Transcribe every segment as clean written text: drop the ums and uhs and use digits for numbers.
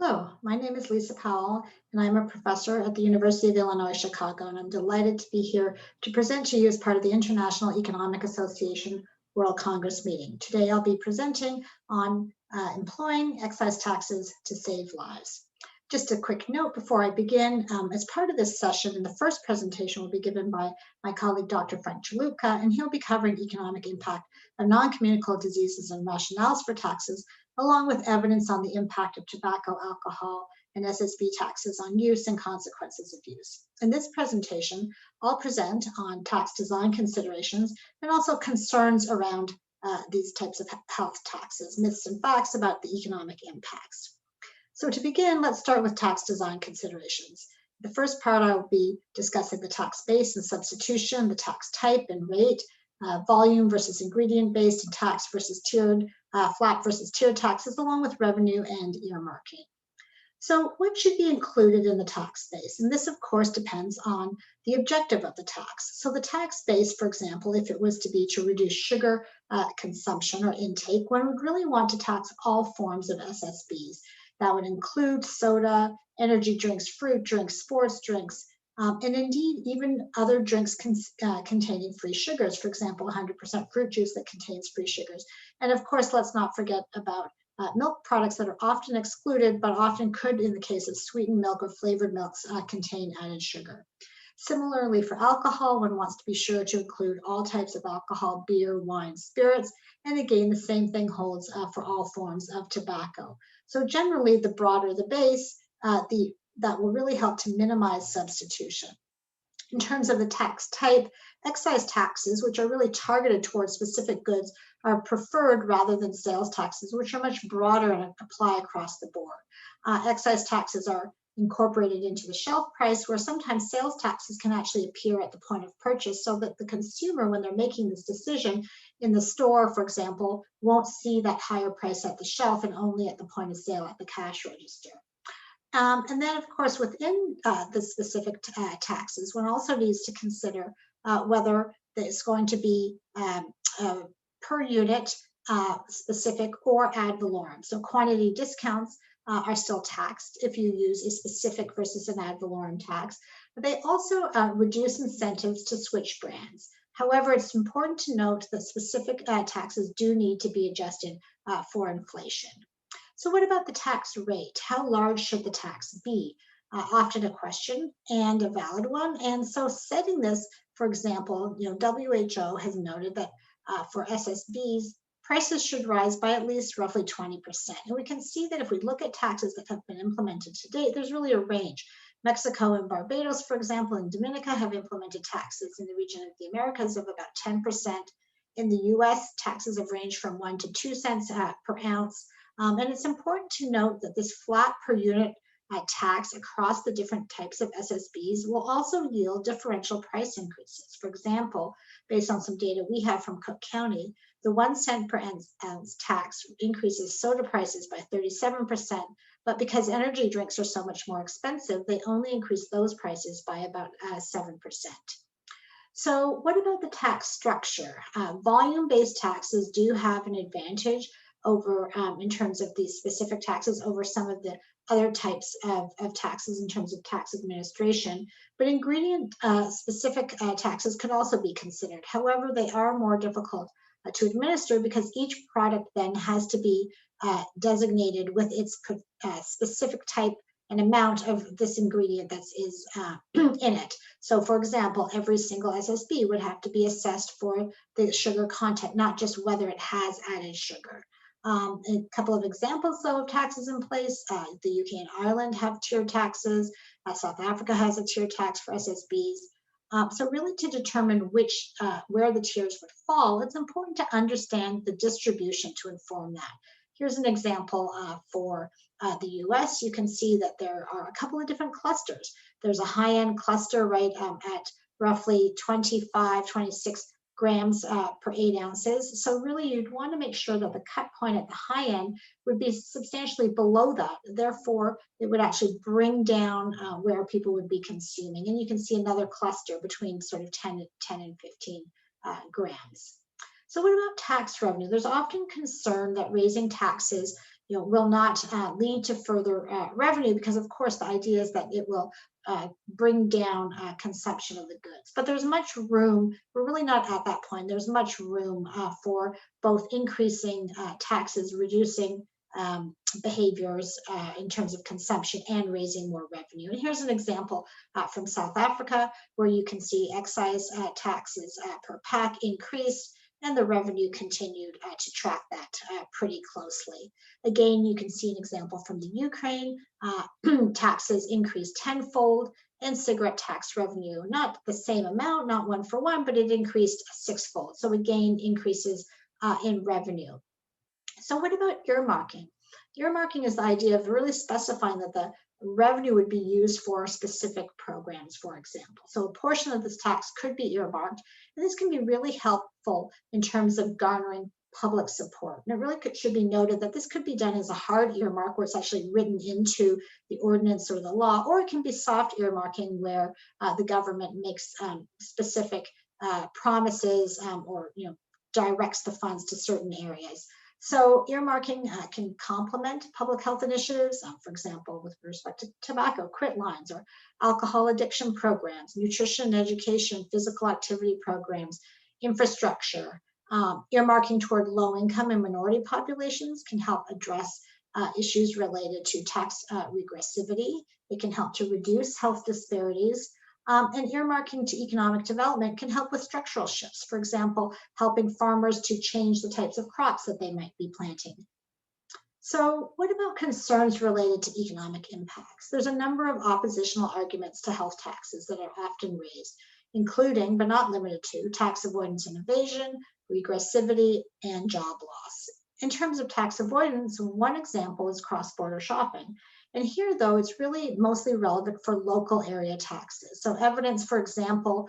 Hello, my name is Lisa Powell, and I'm a professor at the University of Illinois Chicago, and I'm delighted to be here to present to you as part of the International Economic Association World Congress meeting. Today I'll be presenting on employing excise taxes to save lives. Just a quick note before I begin, as part of this session, and the first presentation will be given by my colleague Dr. Frank Chalutka, and he'll be covering economic impact of non-communicable diseases and rationales for taxes, along with evidence on the impact of tobacco, alcohol, and SSB taxes on use and consequences of use. In this presentation, I'll present on tax design considerations and also concerns around these types of health taxes, myths and facts about the economic impacts. So to begin, let's start with tax design considerations. The first part, I will be discussing the tax base and substitution, the tax type and rate, volume versus ingredient-based, and tax versus tiered, flat versus tiered taxes, along with revenue and earmarking. So what should be included in the tax base? And this, of course, depends on the objective of the tax. So the tax base, for example, if it was to be to reduce sugar consumption or intake, one would really want to tax all forms of SSBs. That would include soda, energy drinks, fruit drinks, sports drinks, and indeed even other drinks containing free sugars, for example, 100% fruit juice that contains free sugars. And of course, let's not forget about milk products that are often excluded, but often could, in the case of sweetened milk or flavored milks, contain added sugar. Similarly, for alcohol, one wants to be sure to include all types of alcohol, beer, wine, spirits, and again, the same thing holds for all forms of tobacco. So generally, the broader the base, that will really help to minimize substitution. In terms of the tax type, excise taxes, which are really targeted towards specific goods, are preferred rather than sales taxes, which are much broader and apply across the board. Excise taxes are incorporated into the shelf price, where sometimes sales taxes can actually appear at the point of purchase, so that the consumer, when they're making this decision in the store, for example, won't see that higher price at the shelf and only at the point of sale at the cash register. And then, of course, within the specific taxes, one also needs to consider whether it's going to be per unit specific or ad valorem. So quantity discounts are still taxed if you use a specific versus an ad valorem tax. But they also reduce incentives to switch brands. However, it's important to note that specific taxes do need to be adjusted for inflation. So what about the tax rate? How large should the tax be? Often a question and a valid one. And so setting this, for example, WHO has noted that for SSBs, prices should rise by at least roughly 20%. And we can see that if we look at taxes that have been implemented to date, there's really a range. Mexico and Barbados, for example, and Dominica have implemented taxes in the region of the Americas of about 10%. In the US, taxes have ranged from 1 to 2 cents per ounce. And it's important to note that this flat per unit tax across the different types of SSBs will also yield differential price increases. For example, based on some data we have from Cook County, the 1 cent per ounce tax increases soda prices by 37%, but because energy drinks are so much more expensive, they only increase those prices by about 7%. So what about the tax structure? Volume-based taxes do have an advantage over, in terms of these specific taxes, over some of the other types of taxes in terms of tax administration, but ingredient specific taxes could also be considered. However, they are more difficult to administer because each product then has to be designated with its specific type and amount of this ingredient that is in it. So for example, every single SSB would have to be assessed for the sugar content, not just whether it has added sugar. A couple of examples, though, of taxes in place. The UK and Ireland have tiered taxes. South Africa has a tiered tax for SSBs. So really to determine where the tiers would fall, it's important to understand the distribution to inform that. Here's an example for the US. You can see that there are a couple of different clusters. There's a high-end cluster right at roughly 25, 26 grams per 8 ounces. So really you'd want to make sure that the cut point at the high end would be substantially below that. Therefore, it would actually bring down where people would be consuming. And you can see another cluster between sort of 10 and 15 grams. So what about tax revenue? There's often concern that raising taxes will not lead to further revenue, because of course the idea is that it will bring down consumption of the goods. But there's much room, we're really not at that point, there's much room for both increasing taxes, reducing behaviors in terms of consumption, and raising more revenue. And here's an example from South Africa, where you can see excise taxes per pack increased, and the revenue continued to track that pretty closely. Again, you can see an example from the Ukraine. Taxes increased tenfold, and cigarette tax revenue, not the same amount, not one for one, but it increased sixfold. So again, increases in revenue. So what about earmarking? Earmarking is the idea of really specifying that the revenue would be used for specific programs, for example. So a portion of this tax could be earmarked, and this can be really helpful in terms of garnering public support. And it really should be noted that this could be done as a hard earmark, where it's actually written into the ordinance or the law, or it can be soft earmarking, where the government makes specific promises or directs the funds to certain areas. So earmarking can complement public health initiatives, for example, with respect to tobacco, quit lines, or alcohol addiction programs, nutrition, education, physical activity programs, infrastructure. Earmarking toward low income and minority populations can help address issues related to tax regressivity. It can help to reduce health disparities. And earmarking to economic development can help with structural shifts, for example, helping farmers to change the types of crops that they might be planting. So what about concerns related to economic impacts? There's a number of oppositional arguments to health taxes that are often raised, including, but not limited to, tax avoidance and evasion, regressivity, and job loss. In terms of tax avoidance, one example is cross-border shopping. And here, though, it's really mostly relevant for local area taxes. So evidence, for example,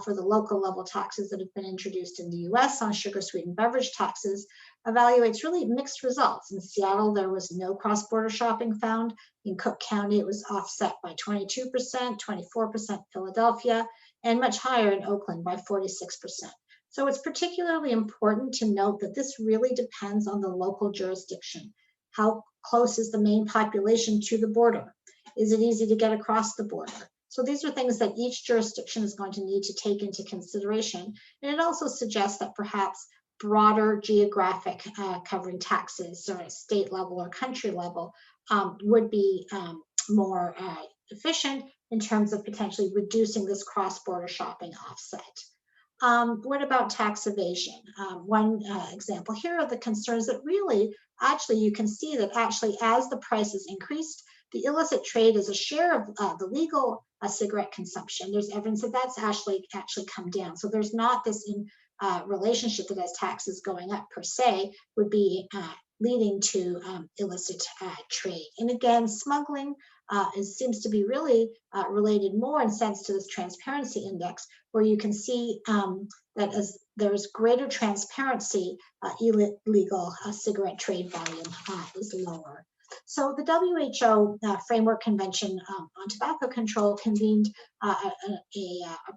for the local level taxes that have been introduced in the US on sugar-sweetened beverage taxes evaluates really mixed results. In Seattle, there was no cross-border shopping found. In Cook County, it was offset by 22%, 24% Philadelphia, and much higher in Oakland by 46%. So it's particularly important to note that this really depends on the local jurisdiction. How close is the main population to the border? Is it easy to get across the border? So these are things that each jurisdiction is going to need to take into consideration. And it also suggests that perhaps broader geographic covering taxes, or at state level or country level, would be more efficient in terms of potentially reducing this cross-border shopping offset. What about tax evasion? One example here are the concerns that really, actually, you can see that actually as the prices increased, the illicit trade as a share of the legal cigarette consumption, there's evidence that that's actually come down. So there's not this relationship that as taxes going up per se would be leading to illicit trade. And again, smuggling seems to be really related more in sense to this transparency index, where you can see that as there's greater transparency, illegal cigarette trade volume is lower. So the WHO Framework Convention on Tobacco Control convened a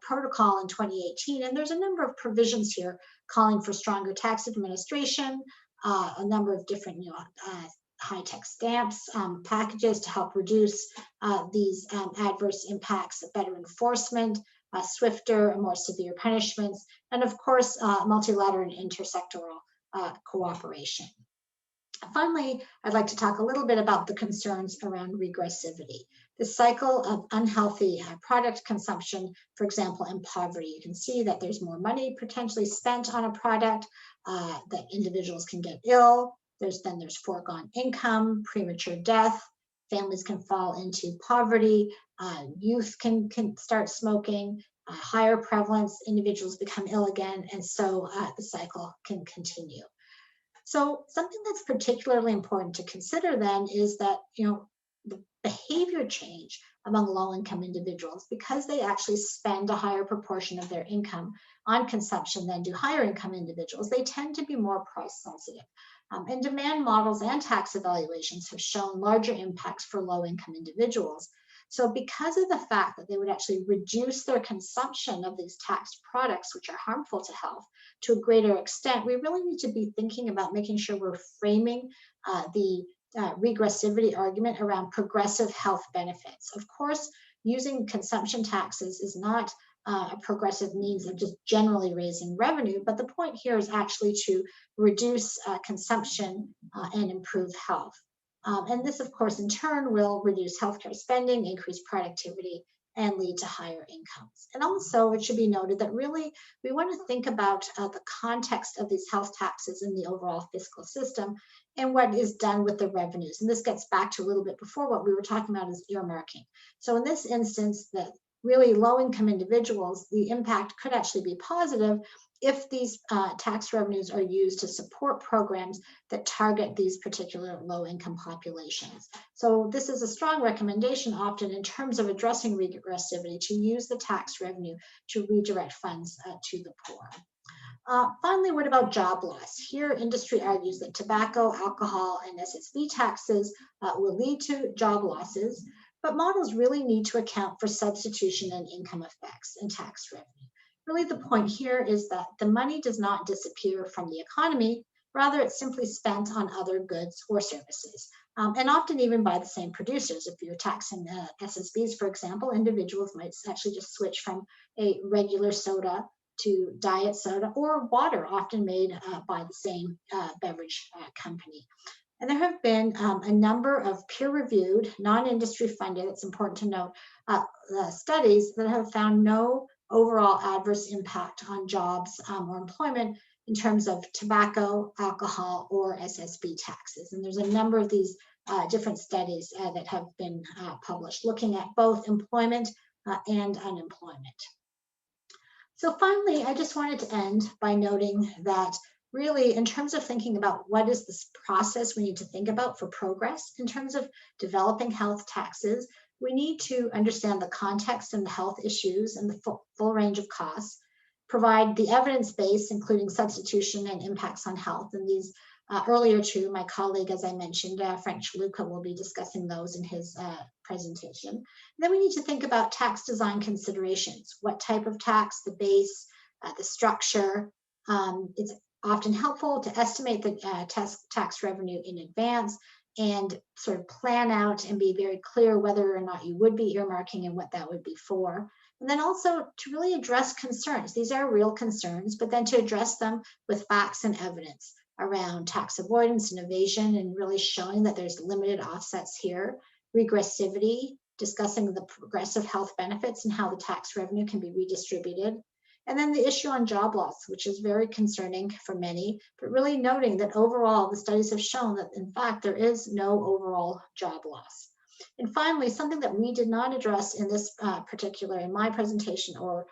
protocol in 2018, and there's a number of provisions here calling for stronger tax administration, a number of different high-tech stamps, packages to help reduce these adverse impacts, better enforcement, swifter and more severe punishments, and of course, multilateral and intersectoral cooperation. Finally, I'd like to talk a little bit about the concerns around regressivity. The cycle of unhealthy product consumption, for example, in poverty. You can see that there's more money potentially spent on a product, that individuals can get ill. There's foregone income, premature death. Families can fall into poverty. Youth can start smoking. Higher prevalence, individuals become ill again, and so the cycle can continue. So something that's particularly important to consider then is that, the behavior change among low-income individuals, because they actually spend a higher proportion of their income on consumption than do higher-income individuals, they tend to be more price-sensitive. And demand models and tax evaluations have shown larger impacts for low-income individuals. So because of the fact that they would actually reduce their consumption of these taxed products, which are harmful to health, to a greater extent, we really need to be thinking about making sure we're framing the regressivity argument around progressive health benefits. Of course, using consumption taxes is not a progressive means of just generally raising revenue, but the point here is actually to reduce consumption and improve health. And this, of course, in turn will reduce healthcare spending, increase productivity, and lead to higher incomes. And also, it should be noted that really we want to think about the context of these health taxes in the overall fiscal system and what is done with the revenues. And this gets back to a little bit before what we were talking about is earmarking. So in this instance, that really low-income individuals, the impact could actually be positive if these tax revenues are used to support programs that target these particular low-income populations. So this is a strong recommendation often in terms of addressing regressivity to use the tax revenue to redirect funds to the poor. Finally, what about job loss? Here, industry argues that tobacco, alcohol, and SSB taxes will lead to job losses, but models really need to account for substitution and income effects in tax revenue. Really, the point here is that the money does not disappear from the economy, rather it's simply spent on other goods or services, and often even by the same producers. If you're taxing SSBs, for example, individuals might actually just switch from a regular soda to diet soda or water, often made by the same beverage company. And there have been a number of peer-reviewed, non-industry funded, it's important to note, studies that have found no overall adverse impact on jobs or employment in terms of tobacco, alcohol, or SSB taxes. And there's a number of these different studies that have been published looking at both employment and unemployment. So finally, I just wanted to end by noting that really, in terms of thinking about what is this process we need to think about for progress, in terms of developing health taxes, we need to understand the context and the health issues and the full range of costs, provide the evidence base, including substitution and impacts on health. And these earlier too, my colleague, as I mentioned, Frank Chaluka, will be discussing those in his presentation. And then we need to think about tax design considerations. What type of tax, the base, the structure. It's often helpful to estimate the tax revenue in advance and sort of plan out and be very clear whether or not you would be earmarking and what that would be for. And then also to really address concerns. These are real concerns, but then to address them with facts and evidence around tax avoidance and evasion, and really showing that there's limited offsets here, regressivity, discussing the progressive health benefits and how the tax revenue can be redistributed. And then the issue on job loss, which is very concerning for many, but really noting that overall, the studies have shown that in fact, there is no overall job loss. And finally, something that we did not address in this in my presentation or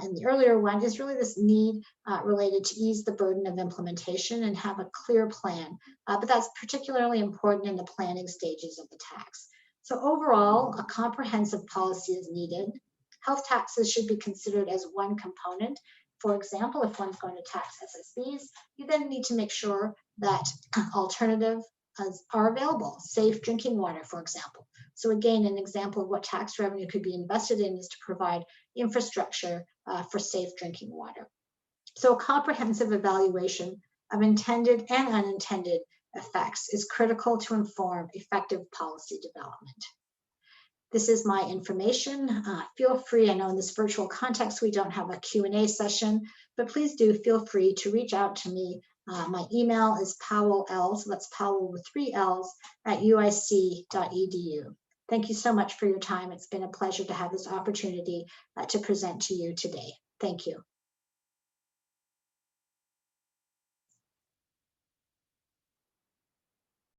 in the earlier one is really this need related to ease the burden of implementation and have a clear plan. But that's particularly important in the planning stages of the tax. So overall, a comprehensive policy is needed. Health taxes should be considered as one component. For example, if one's going to tax SSBs, you then need to make sure that alternatives are available, safe drinking water, for example. So again, an example of what tax revenue could be invested in is to provide infrastructure for safe drinking water. So a comprehensive evaluation of intended and unintended effects is critical to inform effective policy development. This is my information. Feel free, I know in this virtual context we don't have a Q&A session, but please do feel free to reach out to me. My email is Powell L, so that's Powell with 3 L's, @uic.edu. Thank you so much for your time. It's been a pleasure to have this opportunity to present to you today. Thank you.